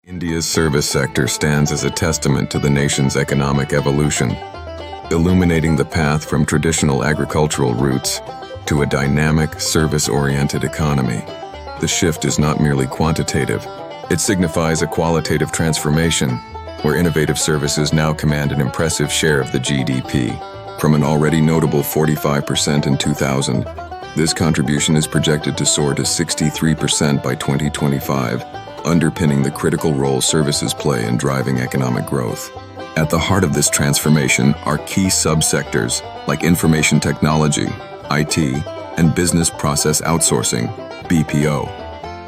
India's service sector stands as a testament to the nation's economic evolution, illuminating the path from traditional agricultural roots to a dynamic, service-oriented economy. The shift is not merely quantitative, it signifies a qualitative transformation, where innovative services now command an impressive share of the GDP. From an already notable 45% in 2000, this contribution is projected to soar to 63% by 2025, underpinning the critical role services play in driving economic growth. At the heart of this transformation are key subsectors like information technology, IT, and business process outsourcing, BPO,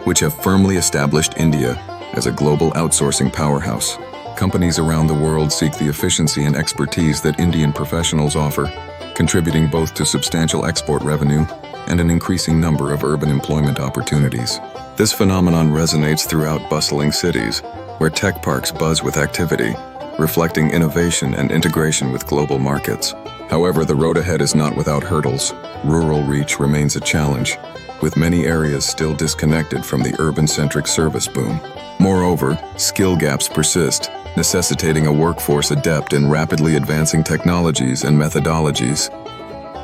which have firmly established India as a global outsourcing powerhouse. Companies around the world seek the efficiency and expertise that Indian professionals offer, contributing both to substantial export revenue and an increasing number of urban employment opportunities. This phenomenon resonates throughout bustling cities, where tech parks buzz with activity, reflecting innovation and integration with global markets. However, the road ahead is not without hurdles. Rural reach remains a challenge, with many areas still disconnected from the urban-centric service boom. Moreover, skill gaps persist, necessitating a workforce adept in rapidly advancing technologies and methodologies.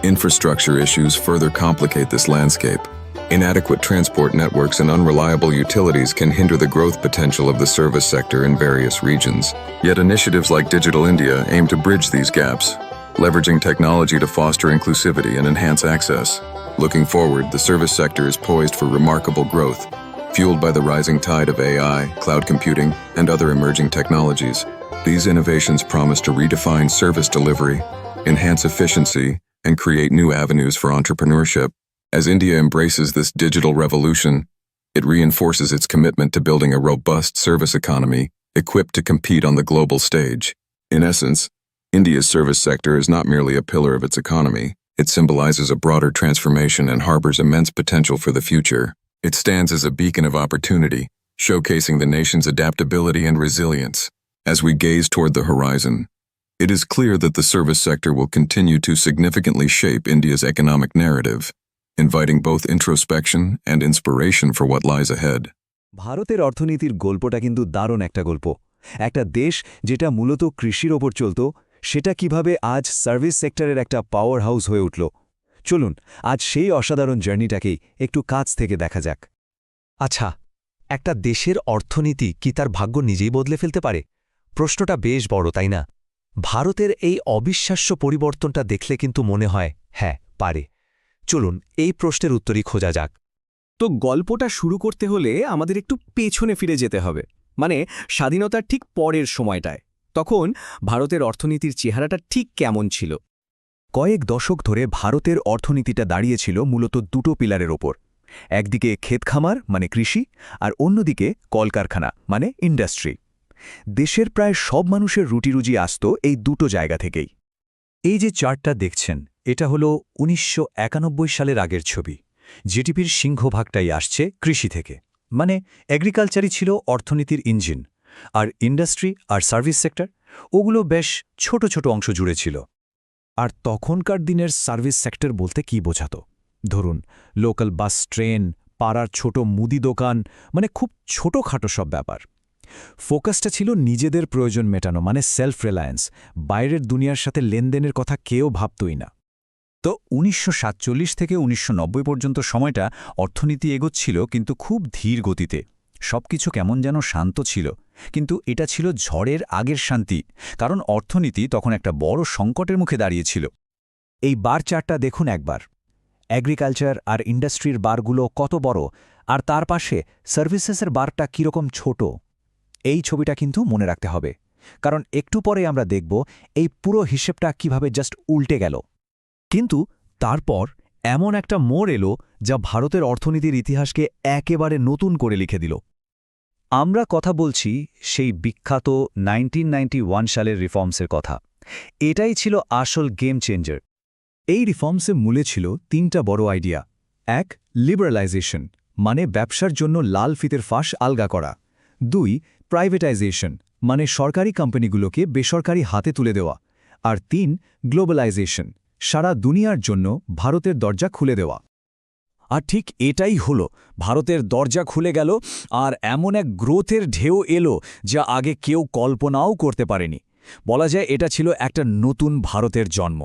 Infrastructure issues further complicate this landscape. Inadequate transport networks and unreliable utilities can hinder the growth potential of the service sector in various regions. Yet initiatives like Digital India aim to bridge these gaps, leveraging technology to foster inclusivity and enhance access. Looking forward, the service sector is poised for remarkable growth, fueled by the rising tide of AI, cloud computing, and other emerging technologies. These innovations promise to redefine service delivery, enhance efficiency, and create new avenues for entrepreneurship. As India embraces this digital revolution, it reinforces its commitment to building a robust service economy equipped to compete on the global stage. In essence, India's service sector is not merely a pillar of its economy, it symbolizes a broader transformation and harbors immense potential for the future. It stands as a beacon of opportunity, showcasing the nation's adaptability and resilience. As we gaze toward the horizon, it is clear that the service sector will continue to significantly shape India's economic narrative, inviting both introspection and inspiration for what lies ahead. ভারতের অর্থনীতির গল্পটা কিন্তু দারুণ একটা গল্প। একটা দেশ যেটা মূলত কৃষির ওপর চলত, সেটা কিভাবে আজ সার্ভিস সেক্টরের একটা পাওয়ার হাউস হয়ে উঠল। চলুন আজ সেই অসাধারণ জার্নিটাকেই একটু কাছ থেকে দেখা যাক। আচ্ছা, একটা দেশের অর্থনীতি কি তার ভাগ্য নিজেই বদলে ফেলতে পারে? প্রশ্নটা বেশ বড়, তাই না? ভারতের এই অবিশ্বাস্য পরিবর্তনটা দেখলে কিন্তু মনে হয় হ্যাঁ, পারে। চলুন এই প্রশ্নের উত্তরই খোঁজা যাক। তো গল্পটা শুরু করতে হলে আমাদের একটু পেছনে ফিরে যেতে হবে, মানে স্বাধীনতার ঠিক পরের সময়টায়। তখন ভারতের অর্থনীতির চেহারাটা ঠিক কেমন ছিল? কয়েক দশক ধরে ভারতের অর্থনীতিটা দাঁড়িয়েছিল মূলত দুটো পিলারের ওপর। একদিকে ক্ষেতখামার মানে কৃষি, আর অন্যদিকে কলকারখানা মানে ইন্ডাস্ট্রি। দেশের প্রায় সব মানুষের রুটিরুজি আসত এই দুটো জায়গা থেকেই। এই যে চার্টটা দেখছেন, এটা হলো ১৯৯১ সালের আগের ছবি। জিডিপির সিংহভাগটাই আসছে কৃষি থেকে, মানে এগ্রিকালচারই ছিল অর্থনীতির ইঞ্জিন, আর ইন্ডাস্ট্রি আর সার্ভিস সেক্টর ওগুলো বেশ ছোট ছোট অংশ জুড়ে ছিল। আর তখনকার দিনের সার্ভিস সেক্টর বলতে কি বোঝাতো? ধরুন লোকাল বাস, ট্রেন, পাড়ার ছোট মুদি দোকান, মানে খুব ছোটখাটো সব ব্যাপার। ফোকাসটা ছিল নিজেদের প্রয়োজন মেটানো, মানে সেলফ রিলায়েন্স। বাইরের দুনিয়ার সাথে লেনদেনের কথা কেউ ভাবতই না। তো ১৯৪৭ থেকে ১৯৯০ পর্যন্ত সময়টা অর্থনীতি এগোচ্ছিল, কিন্তু খুব ধীর গতিতে। সবকিছু কেমন যেন শান্ত ছিল, কিন্তু এটা ছিল ঝড়ের আগের শান্তি, কারণ অর্থনীতি তখন একটা বড় সংকটের মুখে দাঁড়িয়েছিল। এই বার চার্টটা দেখুন একবার। এগ্রিকালচার আর ইন্ডাস্ট্রির বারগুলো কত বড়, আর তার পাশে সার্ভিসেসের বারটা কীরকম ছোট। এই ছবিটা কিন্তু মনে রাখতে হবে, কারণ একটু পরে আমরা দেখব এই পুরো হিসেবটা কিভাবে জাস্ট উল্টে গেল। কিন্তু তারপর এমন একটা মোড় এলো যা ভারতের অর্থনীতির ইতিহাসকে একেবারে নতুন করে লিখে দিল। আমরা কথা বলছি সেই বিখ্যাত ১৯৯১ সালের রিফর্মসের কথা। এটাই ছিল আসল গেম চেঞ্জার। এই রিফর্মসে মূলে ছিল তিনটা বড় আইডিয়া। এক, লিবারালাইজেশন, মানে ব্যবসার জন্য লাল ফিতের ফাঁস আলগা করা। দুই, প্রাইভেটাইজেশন, মানে সরকারি কোম্পানিগুলোকে বেসরকারি হাতে তুলে দেওয়া। আর তিন, গ্লোবালাইজেশন, সারা দুনিয়ার জন্য ভারতের দরজা খুলে দেওয়া। আর ঠিক এটাই হলো, ভারতের দরজা খুলে গেল আর এমন এক গ্রোথের ঢেউ এলো যা আগে কেউ কল্পনাও করতে পারেনি। বলা যায় এটা ছিল একটা নতুন ভারতের জন্ম।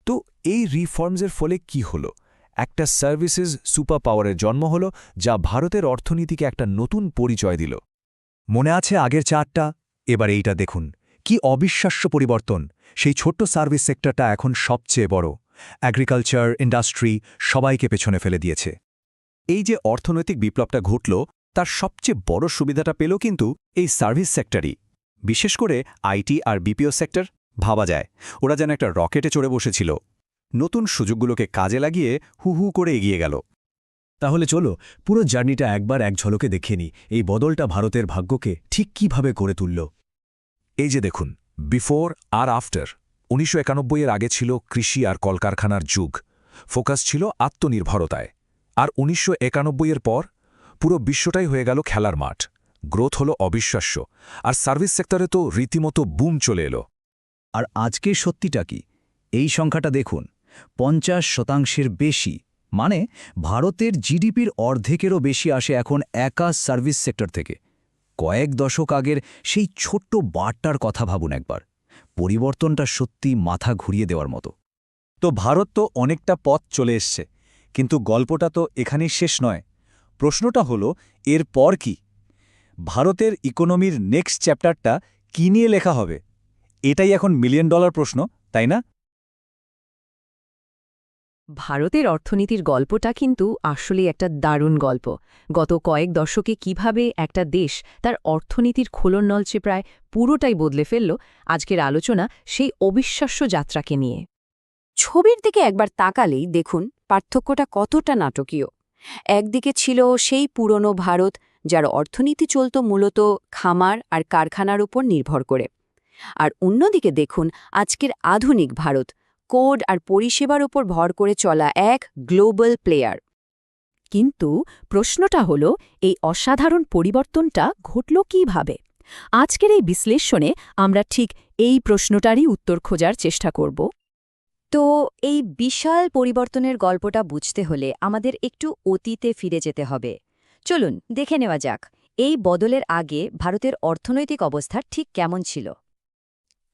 তো এই রিফর্মসের ফলে কি হলো? একটা সার্ভিসেস সুপার পাওয়ারের জন্ম হলো, যা ভারতের অর্থনীতিকে একটা নতুন পরিচয় দিল। মনে আছে আগের চারটা? এবার এইটা দেখুন, কি অবিশ্বাস্য পরিবর্তন! সেই ছোট্ট সার্ভিস সেক্টরটা এখন সবচেয়ে বড়। অ্যাগ্রিকালচার, ইন্ডাস্ট্রি সবাইকে পেছনে ফেলে দিয়েছে। এই যে অর্থনৈতিক বিপ্লবটা ঘটল, তার সবচেয়ে বড় সুবিধাটা পেল কিন্তু এই সার্ভিস সেক্টরই। বিশেষ করে আইটি আর বিপিও সেক্টর। ভাবা যায় ওরা যেন একটা রকেটে চড়ে বসেছিল, নতুন সুযোগগুলোকে কাজে লাগিয়ে হু হু করে এগিয়ে গেল। তাহলে চলো পুরো জার্নিটা একবার এক ঝলকে দেখে নিই, এই বদলটা ভারতের ভাগ্যকে ঠিক কিভাবে করে তুলল। এই যে দেখুন, বিফোর আর আফটার। ১৯৯১-এর আগে ছিল কৃষি আর কলকারখানার যুগ, ফোকাস ছিল আত্মনির্ভরতায়। আর ১৯৯১-এর পর পুরো বিশ্বটাই হয়ে গেল খেলার মাঠ। গ্রোথ হলো অবিশ্বাস্য, আর সার্ভিস সেক্টরে তো রীতিমতো বুম চলে এলো। আর আজকের সত্যিটা কি? এই সংখ্যাটা দেখুন, ৫০% বেশি। মানে ভারতের জিডিপির অর্ধেকেরও বেশি আসে এখন একা সার্ভিস সেক্টর থেকে। কয়েক দশক আগের সেই ছোট্ট বারটার কথা ভাবুন একবার। পরিবর্তনটা সত্যি মাথা ঘুরিয়ে দেওয়ার মতো। তো ভারত তো অনেকটা পথ চলে এসছে, কিন্তু গল্পটা তো এখানেই শেষ নয়। প্রশ্নটা হলো, এর পর কি? ভারতের ইকোনমির নেক্সট চ্যাপ্টারটা কী নিয়ে লেখা হবে? এটাই এখন $1 মিলিয়ন প্রশ্ন, তাই না? ভারতের অর্থনীতির গল্পটা কিন্তু আসলেই একটা দারুণ গল্প। গত কয়েক দশকে কিভাবে একটা দেশ তার অর্থনীতির খোলনলচে প্রায় পুরোটাই বদলে ফেলল, আজকের আলোচনা সেই অবিশ্বাস্য যাত্রাকে নিয়ে। ছবির দিকে একবার তাকালেই দেখুন পার্থক্যটা কতটা নাটকীয়। একদিকে ছিল সেই পুরনো ভারত, যার অর্থনীতি চলত মূলত খামার আর কারখানার উপর নির্ভর করে। আর অন্যদিকে দেখুন আজকের আধুনিক ভারত, কোড আর পরিষেবার উপর ভর করে চলা এক গ্লোবাল প্লেয়ার। কিন্তু প্রশ্নটা হলো, এই অসাধারণ পরিবর্তনটা ঘটল কিভাবে? আজকের এই বিশ্লেষণে আমরা ঠিক এই প্রশ্নটারই উত্তর খোঁজার চেষ্টা করব। তো এই বিশাল পরিবর্তনের গল্পটা বুঝতে হলে আমাদের একটু অতীতে ফিরে যেতে হবে। চলুন দেখে নেওয়া যাক এই বদলের আগে ভারতের অর্থনৈতিক অবস্থা ঠিক কেমন ছিল।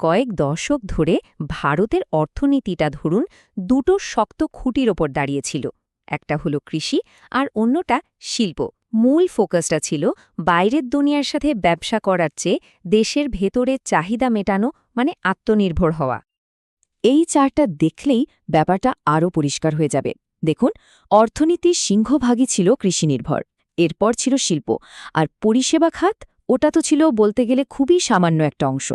কয়েক দশক ধরে ভারতের অর্থনীতিটা ধরুন দুটো শক্ত খুঁটির ওপর দাঁড়িয়েছিল। একটা হলো কৃষি আর অন্যটা শিল্প। মূল ফোকাসটা ছিল বাইরের দুনিয়ার সাথে ব্যবসা করার চেয়ে দেশের ভেতরে চাহিদা মেটানো, মানে আত্মনির্ভর হওয়া। এই চারটা দেখলেই ব্যাপারটা আরও পরিষ্কার হয়ে যাবে। দেখুন, অর্থনীতির সিংহভাগই ছিল কৃষিনির্ভর, এরপর ছিল শিল্প, আর পরিষেবা খাত ওটা তো ছিল বলতে গেলে খুবই সামান্য একটা অংশ।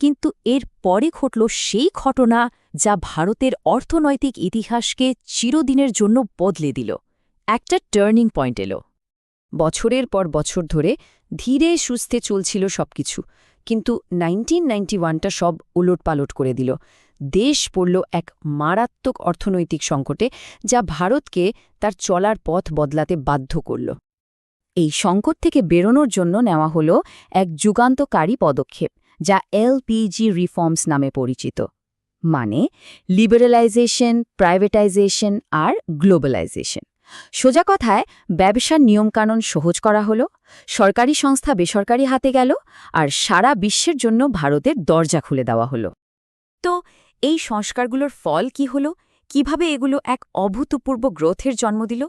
কিন্তু এর পরে ঘটল সেই ঘটনা যা ভারতের অর্থনৈতিক ইতিহাসকে চিরদিনের জন্য বদলে দিল। একটা টার্নিং পয়েন্ট এলো। বছরের পর বছর ধরে ধীরে সুস্থে চলছিল সবকিছু, কিন্তু 1991টা সব উলটপালট করে দিল। দেশ পড়ল এক মারাত্মক অর্থনৈতিক সংকটে, যা ভারতকে তার চলার পথ বদলাতে বাধ্য করল। এই সংকট থেকে বেরোনোর জন্য নেওয়া হলো এক যুগান্তকারী পদক্ষেপ, যা এলপিজি রিফর্মস নামে পরিচিত। মানে লিবারেলাইজেশন, প্রাইভেটাইজেশন আর গ্লোবালাইজেশন। সোজা কথায় ব্যবসার নিয়মকানুন সহজ করা হলো, সরকারি সংস্থা বেসরকারি হাতে গেল, আর সারা বিশ্বের জন্য ভারতের দরজা খুলে দেওয়া হলো। তো এই সংস্কারগুলোর ফল কি হলো? কিভাবে এগুলো এক অভূতপূর্ব গ্রোথের জন্ম দিল?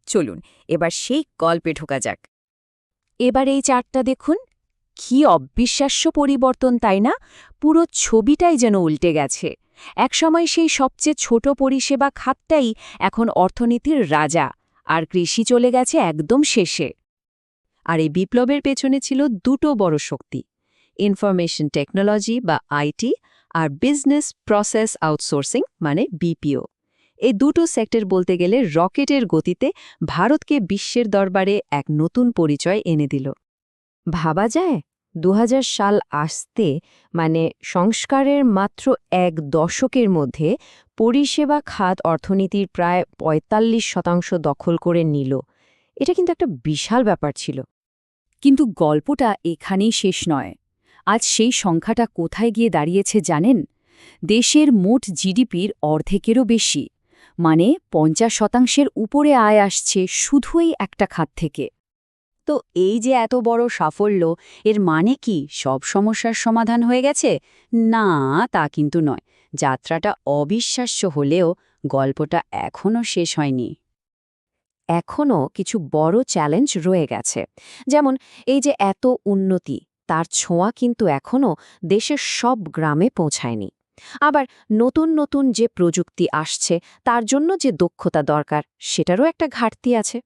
চলুন এবার সেই গল্পে ঢোকা যাক। এবার এই চার্টটা দেখুন, কি অবিশ্বাস্য পরিবর্তন, তাই না? পুরো ছবিটাই যেন উল্টে গেছে। একসময় সেই সবচেয়ে ছোট পরিষেবা খাতটাই এখন অর্থনীতির রাজা, আর কৃষি চলে গেছে একদম শেষে। আর এই বিপ্লবের পেছনে ছিল দুটো বড় শক্তি, ইনফরমেশন টেকনোলজি বা আইটি আর বিজনেস প্রসেস আউটসোর্সিং মানে বিপিও। এই দুটো সেক্টর বলতে গেলে রকেটের গতিতে ভারতকে বিশ্বের দরবারে এক নতুন পরিচয় এনে দিল। ভাবা যায় ২০০০ সাল আসতে, মানে সংস্কারের মাত্র এক দশকের মধ্যে পরিষেবা খাত অর্থনীতির প্রায় ৪৫% দখল করে নিল। এটা কিন্তু একটা বিশাল ব্যাপার ছিল। কিন্তু গল্পটা এখানেই শেষ নয়। আজ সেই সংখ্যাটা কোথায় গিয়ে দাঁড়িয়েছে জানেন? দেশের মোট জিডিপির অর্ধেকেরও বেশি। মানে 50% উপরে আয় আসছে শুধুই একটা খাত থেকে। তো এই যে এত বড় সাফল্য, এর মানে কি সব সমস্যার সমাধান হয়ে গেছে? না, তা কিন্তু নয়। যাত্রাটা অবিশ্বাস্য হলেও গল্পটা এখনও শেষ হয়নি। এখনও কিছু বড় চ্যালেঞ্জ রয়ে গেছে, যেমন এই যে এত উন্নতি, তার ছোঁয়া কিন্তু এখনও দেশের সব গ্রামে পৌঁছায়নি। আবার নতুন নতুন যে প্রযুক্তি আসছে, তার জন্য যে দক্ষতা দরকার, সেটারও একটা ঘাটতি আছে।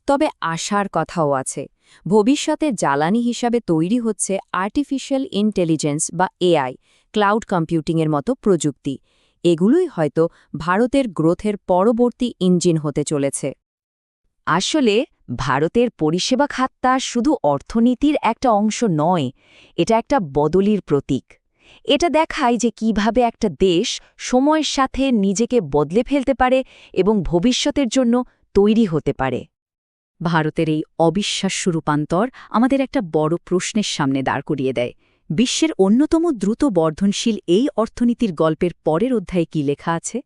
তবে আশার কথাও আছে। ভবিষ্যতে জ্বালানি হিসাবে তৈরি হচ্ছে আর্টিফিশিয়াল ইন্টেলিজেন্স বা এআই, ক্লাউড কম্পিউটিংয়ের মতো প্রযুক্তি। এগুলোই হয়তো ভারতের গ্রোথের পরবর্তী ইঞ্জিন হতে চলেছে। আসলে ভারতের পরিষেবা খাতটা শুধু অর্থনীতির একটা অংশ নয়, এটা একটা বদলির প্রতীক। এটা দেখায় যে কিভাবে একটা দেশ সময়ের সাথে নিজেকে বদলে ফেলতে পারে এবং ভবিষ্যতের জন্য তৈরি হতে পারে। ভারতের এই অবিশ্বাস্য রূপান্তর আমাদের একটা বড় প্রশ্নের সামনে দাঁড় করিয়ে দেয়। বিশ্বের অন্যতম দ্রুত বর্ধনশীল এই অর্থনীতির গল্পের পরের অধ্যায়ে কি লেখা আছে?